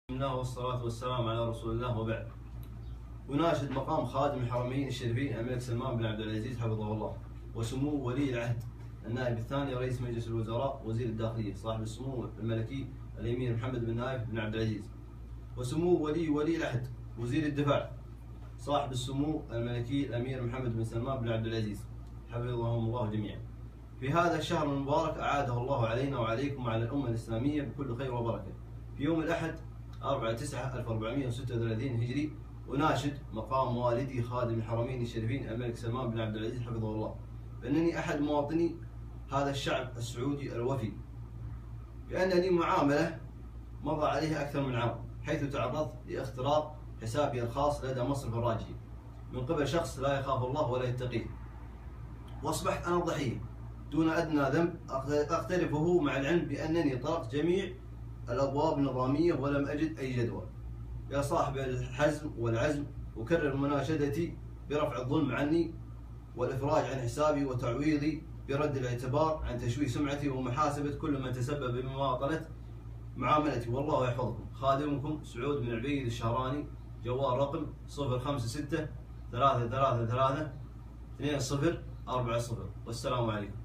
بسم الله والصلاة والسلام على رسول الله وبعد. وناشد مقام خادم الحرمين الشريفين الملك سلمان بن عبد العزيز حفظه الله، وسمو ولي العهد النائب الثاني رئيس مجلس الوزراء وزير الداخلية صاحب السمو الملكي الأمير محمد بن نايف بن عبد العزيز، وسمو ولي العهد وزير الدفاع صاحب السمو الملكي الأمير محمد بن سلمان بن عبد العزيز حفظهم الله جميعا، في هذا الشهر المبارك أعاده الله علينا وعليكم وعلى الأمة الإسلامية بكل خير وبركة، في يوم الأحد 4/9/1436 هجري. وناشد مقام والدي خادم الحرمين الشريفين الملك سلمان بن عبد العزيز حفظه الله بأنني أحد مواطني هذا الشعب السعودي الوفي، بأن لي معاملة مضى عليها أكثر من عام، حيث تعرضت لاختراق حسابي الخاص لدى مصرف الراجحي من قبل شخص لا يخاف الله ولا يتقيه، وأصبحت أنا الضحية دون أدنى ذنب أقترفه، مع العلم بأنني طرقت جميع الأبواب النظامية ولم أجد أي جدوى. يا صاحب الحزم والعزم، أكرر مناشدتي برفع الظلم عني والإفراج عن حسابي وتعويضي برد الاعتبار عن تشويه سمعتي ومحاسبة كل من تسبب بمماطلة معاملتي، والله يحفظكم. خادمكم سعود بن عبيد الشهراني، جوال رقم 056 333 2040. والسلام عليكم.